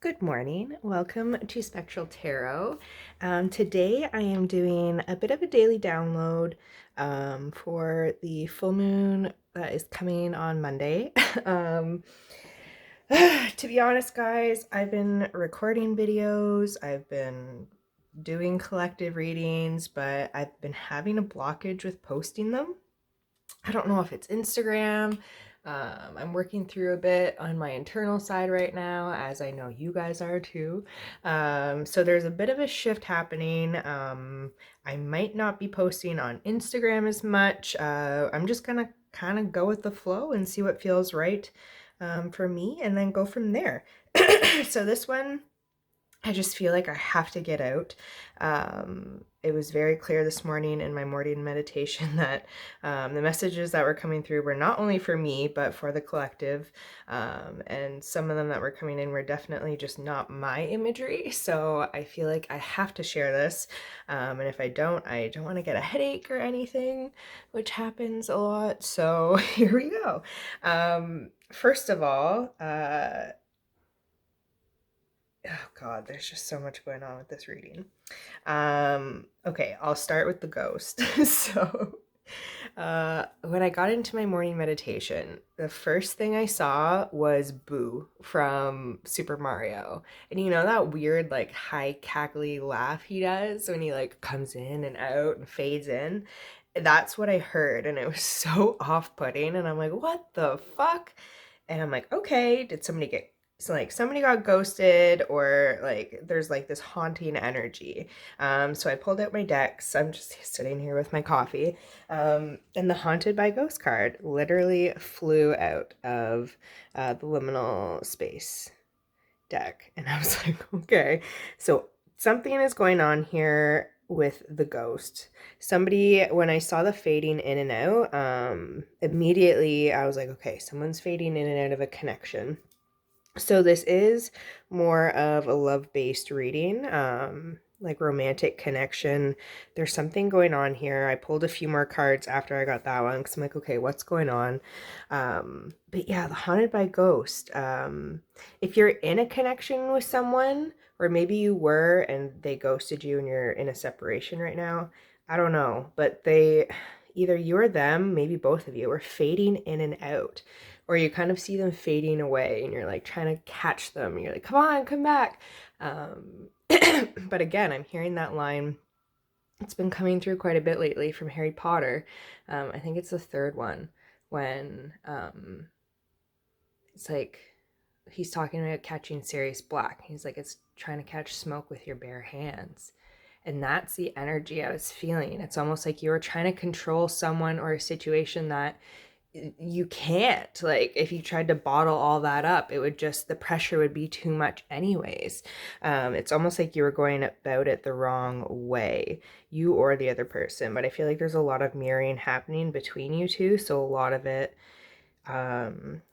Good morning. Welcome to Spectral Tarot. Today I am doing a bit of a daily download for the full moon that is coming on Monday. To be honest, guys, I've been recording videos, I've been doing collective readings, but I've been having a blockage with posting them. I don't know if it's Instagram. I'm working through a bit on my internal side right now, as I know you guys are too. So there's a bit of a shift happening. I might not be posting on Instagram as much. I'm just gonna kind of go with the flow and see what feels right for me, and then go from there. So this one, I just feel like I have to get out. It was very clear this morning in my morning meditation that the messages that were coming through were not only for me, but for the collective. And some of them that were coming in were definitely just not my imagery. So I feel like I have to share this. And if I don't want to get a headache or anything, which happens a lot. So here we go. First of all, oh God, there's just so much going on with this reading. Okay, I'll start with the ghost. So, when I got into my morning meditation, the first thing I saw was Boo from Super Mario. And you know that weird, like, high cackly laugh he does when he, like, comes in and out and fades in? That's what I heard, and it was so off-putting, and I'm like, what the fuck? And I'm like, okay, did somebody get, so like somebody got ghosted, or like there's like this haunting energy. So I pulled out my decks. I'm just sitting here with my coffee. And the Haunted by Ghost card literally flew out of the Liminal Space deck. And I was like, okay, so something is going on here with the ghost. Somebody, when I saw the fading in and out, immediately I was like, okay, someone's fading in and out of a connection. So this is more of a love-based reading, like romantic connection. There's something going on here. I pulled a few more cards after I got that one because I'm like, okay, what's going on? But yeah, the Haunted by Ghost. If you're in a connection with someone, or maybe you were and they ghosted you and you're in a separation right now, I don't know, but either you or them, maybe both of you, are fading in and out, or you kind of see them fading away and you're like trying to catch them. You're like, come on, come back. But again, I'm hearing that line. It's been coming through quite a bit lately from Harry Potter. I think it's the third one, when it's like he's talking about catching Sirius Black. He's like, it's trying to catch smoke with your bare hands. And that's the energy I was feeling. It's almost like you were trying to control someone or a situation that you can't. Like, if you tried to bottle all that up, it would just, the pressure would be too much anyways. It's almost like you were going about it the wrong way, you or the other person. But I feel like there's a lot of mirroring happening between you two, so a lot of it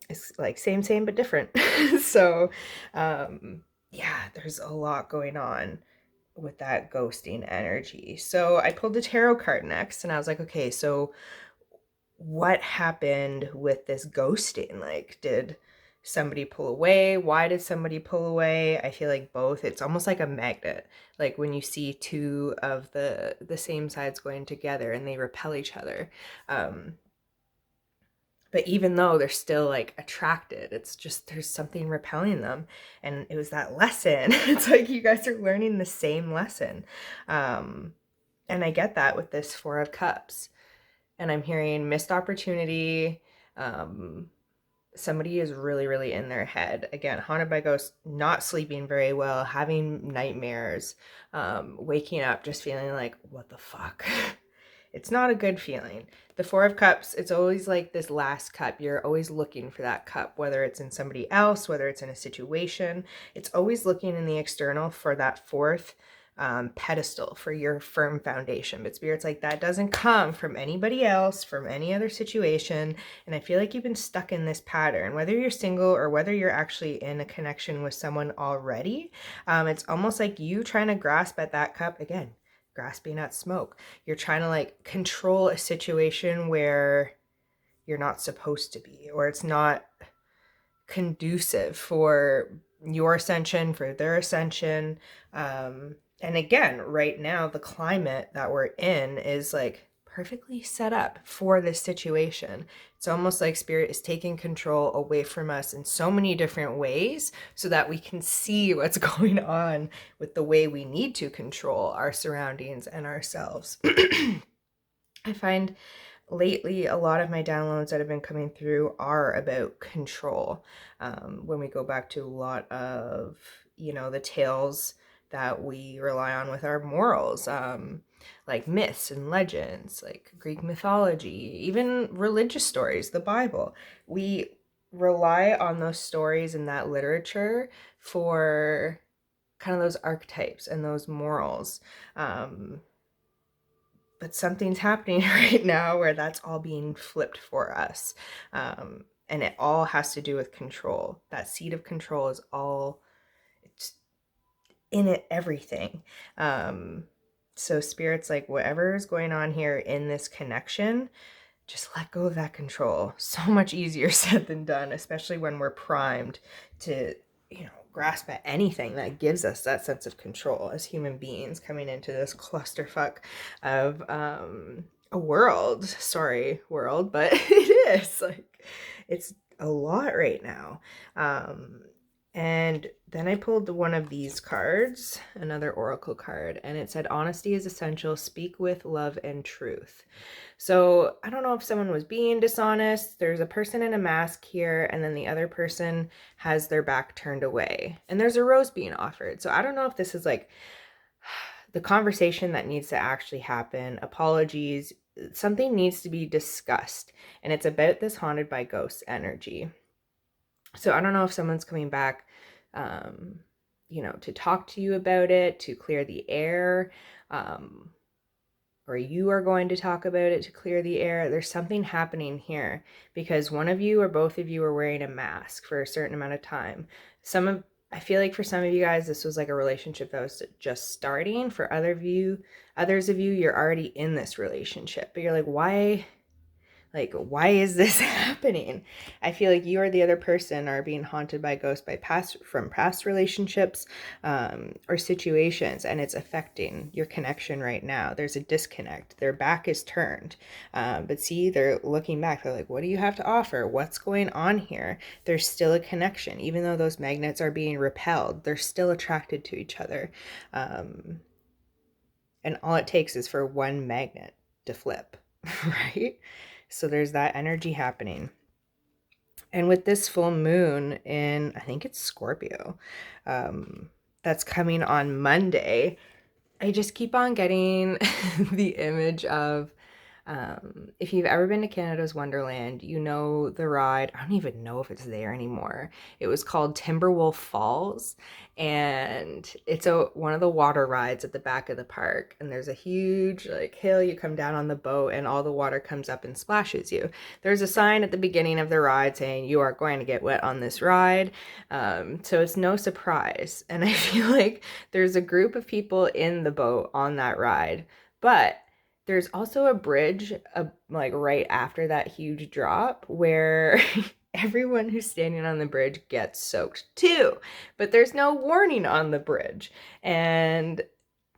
is like same but different. So yeah, there's a lot going on with that ghosting energy. So I pulled the tarot card next, and I was like, okay, so what happened with this ghosting? Like, did somebody pull away? Why did somebody pull away? I feel like both. It's almost like a magnet, like when you see two of the same sides going together and they repel each other. But even though they're still like attracted, it's just there's something repelling them. And it was that lesson. It's like you guys are learning the same lesson. And I get that with this Four of Cups. And I'm hearing missed opportunity. Somebody is really in their head. Again, haunted by ghosts, not sleeping very well, having nightmares, waking up just feeling like, what the fuck? It's not a good feeling. The Four of Cups, it's always like this last cup. You're always looking for that cup, whether it's in somebody else, whether it's in a situation. It's always looking in the external for that fourth pedestal, for your firm foundation. But Spirit's like, that doesn't come from anybody else, from any other situation. And I feel like you've been stuck in this pattern, whether you're single or whether you're actually in a connection with someone already. It's almost like you trying to grasp at that cup again, grasping at smoke. You're trying to like control a situation where you're not supposed to be, or it's not conducive for your ascension, for their ascension. And again, right now, the climate that we're in is like perfectly set up for this situation. It's almost like spirit is taking control away from us in so many different ways so that we can see what's going on with the way we need to control our surroundings and ourselves. I find lately a lot of my downloads that have been coming through are about control. When we go back to a lot of, the tales that we rely on with our morals, like myths and legends, like Greek mythology, even religious stories, the Bible. We rely on those stories and that literature for kind of those archetypes and those morals. But something's happening right now where that's all being flipped for us. And it all has to do with control. That seed of control is all, it's in it, everything. So spirit's like, whatever is going on here in this connection, just let go of that control. So much easier said than done, especially when we're primed to, grasp at anything that gives us that sense of control as human beings coming into this clusterfuck of a world. Sorry, world, but it is like, it's a lot right now. And then I pulled one of these cards, another oracle card, and it said, honesty is essential. Speak with love and truth. So I don't know if someone was being dishonest. There's a person in a mask here, and then the other person has their back turned away. And there's a rose being offered. So I don't know if this is like the conversation that needs to actually happen. Apologies. Something needs to be discussed. And it's about this haunted by ghosts energy. So I don't know if someone's coming back, to talk to you about it, to clear the air, or you are going to talk about it to clear the air. There's something happening here because one of you or both of you are wearing a mask for a certain amount of time. I feel like for some of you guys, this was like a relationship that was just starting. For others of you, you're already in this relationship, but you're like, why why is this happening? I feel like you or the other person are being haunted by ghosts from past relationships or situations, and it's affecting your connection right now. There's a disconnect. Their back is turned. But see, they're looking back. They're like, what do you have to offer? What's going on here? There's still a connection. Even though those magnets are being repelled, they're still attracted to each other. And all it takes is for one magnet to flip, right? So there's that energy happening. And with this full moon in, I think it's Scorpio, that's coming on Monday, I just keep on getting the image of, if you've ever been to Canada's Wonderland, you know the ride. I don't even know if it's there anymore. It was called Timberwolf Falls, and it's one of the water rides at the back of the park. And there's a huge hill. You come down on the boat, and all the water comes up and splashes you. There's a sign at the beginning of the ride saying you are going to get wet on this ride. So it's no surprise. And I feel like there's a group of people in the boat on that ride, but there's also a bridge right after that huge drop where everyone who's standing on the bridge gets soaked too, but there's no warning on the bridge. And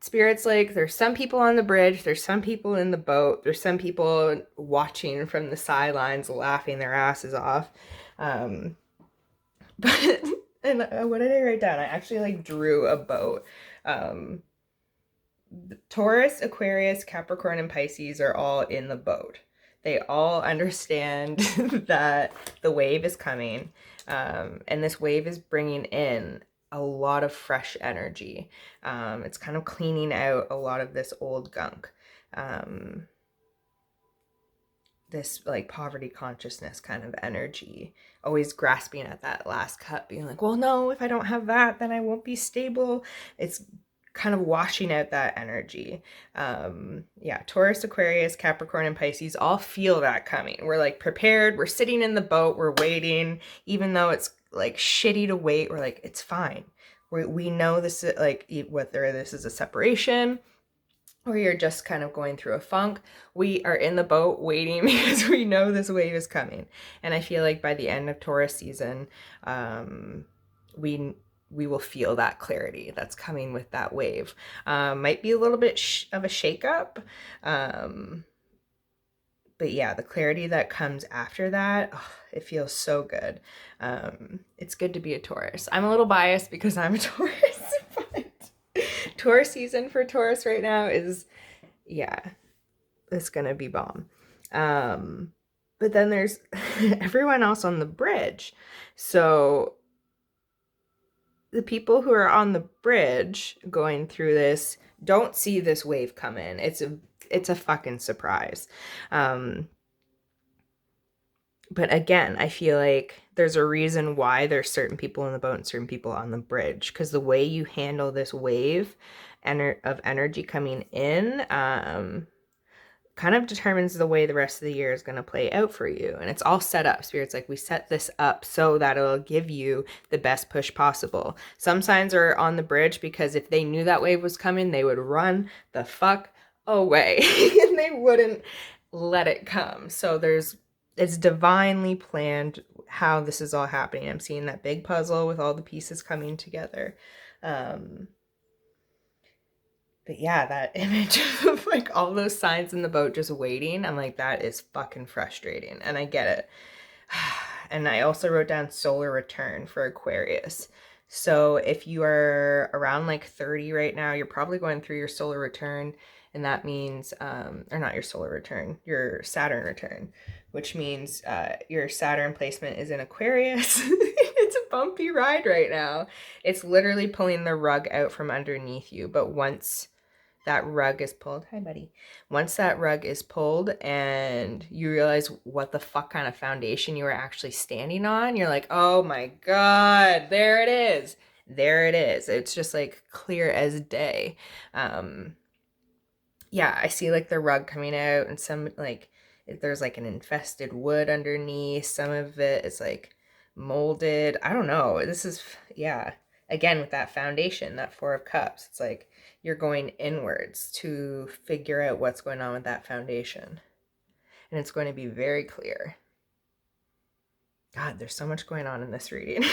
spirit's like, there's some people on the bridge, there's some people in the boat, there's some people watching from the sidelines laughing their asses off. But and what did I write down? I actually drew a boat. Taurus, Aquarius, Capricorn, and Pisces are all in the boat. They all understand that the wave is coming, and this wave is bringing in a lot of fresh energy. It's kind of cleaning out a lot of this old gunk. This poverty consciousness kind of energy, always grasping at that last cup, being like, well, no, if I don't have that, then I won't be stable. It's kind of washing out that energy. Taurus, Aquarius, Capricorn, and Pisces all feel that coming. We're prepared. We're sitting in the boat. We're waiting, even though it's shitty to wait. We're it's fine. We know this is whether this is a separation or you're just kind of going through a funk, we are in the boat waiting because we know this wave is coming. And I feel like by the end of Taurus season, we we will feel that clarity that's coming with that wave. Might be a little bit of a shakeup. But yeah, the clarity that comes after that, oh, it feels so good. It's good to be a Taurus. I'm a little biased because I'm a Taurus, but Taurus season for Taurus right now is, yeah, it's gonna be bomb. But then there's everyone else on the bridge. So the people who are on the bridge going through this don't see this wave come in. It's a fucking surprise. But again, I feel like there's a reason why there's certain people in the boat and certain people on the bridge, because the way you handle this wave of energy coming in kind of determines the way the rest of the year is going to play out for you. And it's all set up. Spirit's like, we set this up so that it'll give you the best push possible. Some signs are on the bridge because if they knew that wave was coming, they would run the fuck away and they wouldn't let it come. So it's divinely planned how this is all happening. I'm seeing that big puzzle with all the pieces coming together. But yeah, that image of like all those signs in the boat just waiting, I'm like, that is fucking frustrating. And I get it. And I also wrote down solar return for Aquarius. So if you are around like 30 right now, you're probably going through your solar return. And that means, or not your solar return, your Saturn return, which means your Saturn placement is in Aquarius. It's a bumpy ride right now. It's literally pulling the rug out from underneath you. But once that rug is pulled, hi buddy, once that rug is pulled and you realize what the fuck kind of foundation you were actually standing on, you're like, oh my God, there it is. There it is. It's just like clear as day. Yeah, I see like the rug coming out and some like there's like an infested wood underneath. Some of it is like molded. I don't know. This is, yeah, again with that foundation, that Four of Cups, it's like you're going inwards to figure out what's going on with that foundation. And it's going to be very clear. God, there's so much going on in this reading.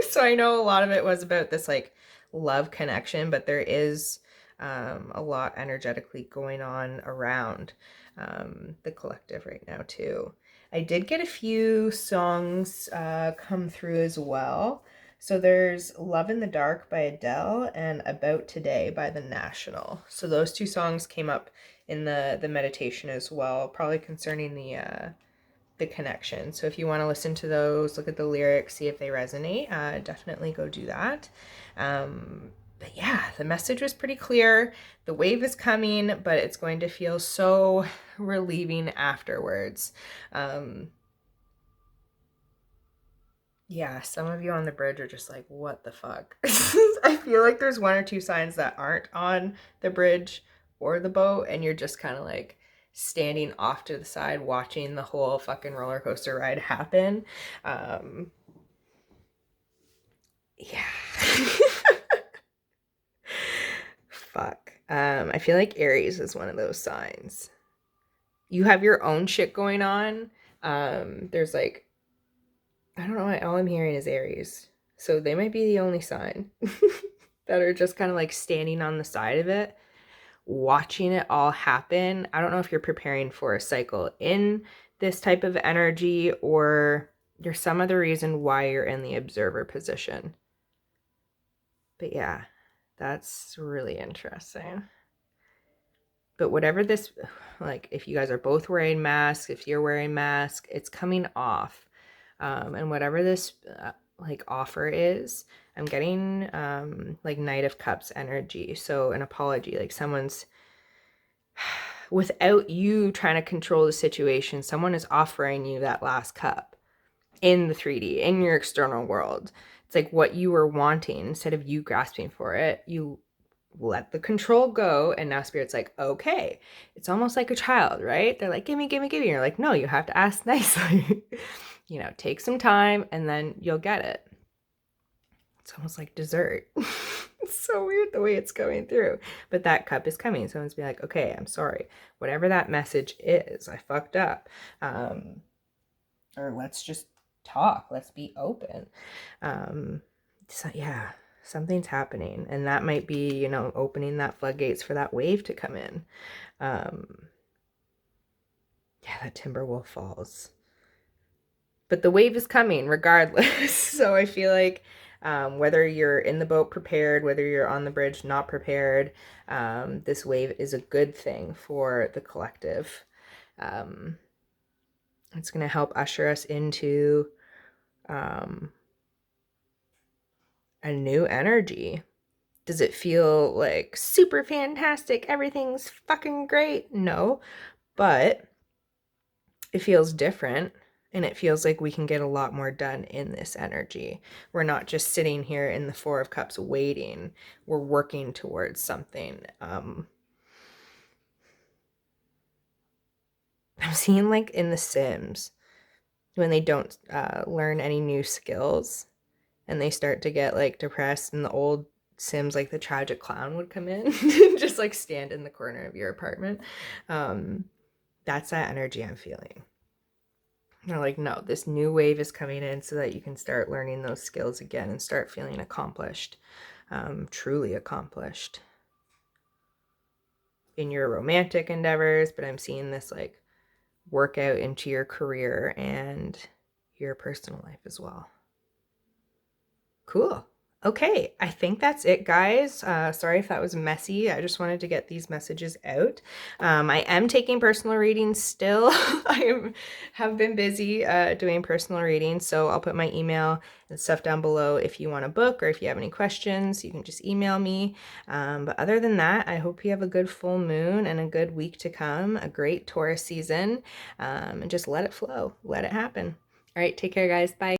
So I know a lot of it was about this like love connection, but there is a lot energetically going on around the collective right now too. I did get a few songs come through as well. So there's Love in the Dark by Adele and About Today by The National. So those two songs came up in the meditation as well, probably concerning the connection. So if you want to listen to those, look at the lyrics, see if they resonate, definitely go do that. But yeah, the message was pretty clear. The wave is coming, but it's going to feel so relieving afterwards. Yeah, some of you on the bridge are just like, what the fuck? I feel like there's one or two signs that aren't on the bridge or the boat, and you're just kind of like standing off to the side watching the whole fucking roller coaster ride happen. Yeah. Fuck. I feel like Aries is one of those signs. You have your own shit going on. There's like, I don't know what, all I'm hearing is Aries. So they might be the only sign that are just kind of like standing on the side of it, watching it all happen. I don't know if you're preparing for a cycle in this type of energy or there's some other reason why you're in the observer position. But yeah, that's really interesting. But whatever this, like if you guys are both wearing masks, if you're wearing masks, it's coming off. And whatever this like offer is, I'm getting like Knight of Cups energy. So an apology, like someone's, without you trying to control the situation, someone is offering you that last cup in the 3D, in your external world. It's like what you were wanting. Instead of you grasping for it, you let the control go, and now Spirit's like, okay. It's almost like a child, right? They're like, gimme, gimme, gimme. You're like, no, you have to ask nicely. You know, take some time and then you'll get it. It's almost like dessert. It's so weird the way it's going through. But that cup is coming. Someone's be like, okay, I'm sorry. Whatever that message is, I fucked up. Or let's just talk. Let's be open. So yeah, Something's happening, and that might be, you know, opening that floodgates for that wave to come in. Yeah, that Timberwolf falls. But the wave is coming regardless. So I feel like whether you're in the boat prepared, whether you're on the bridge not prepared, this wave is a good thing for the collective. It's going to help usher us into a new energy. Does it feel like super fantastic? Everything's fucking great? No, but it feels different, and it feels like we can get a lot more done in this energy. We're not just sitting here in the Four of Cups waiting. We're working towards something. I'm seeing like in The Sims, when they don't learn any new skills and they start to get like depressed, and the old Sims, like the tragic clown, would come in and just like stand in the corner of your apartment. That's that energy I'm feeling. They're like, no, this new wave is coming in so that you can start learning those skills again and start feeling accomplished, truly accomplished in your romantic endeavors. But I'm seeing this like work out into your career and your personal life as well. Cool. Okay, I think that's it, guys. Sorry if that was messy. I just wanted to get these messages out. I am taking personal readings still. Have been busy doing personal readings, so I'll put my email and stuff down below if you want a book or if you have any questions. You can just email me. But other than that, I hope you have a good full moon and a good week to come, a great Taurus season, and just let it flow. Let it happen. All right, take care, guys. Bye.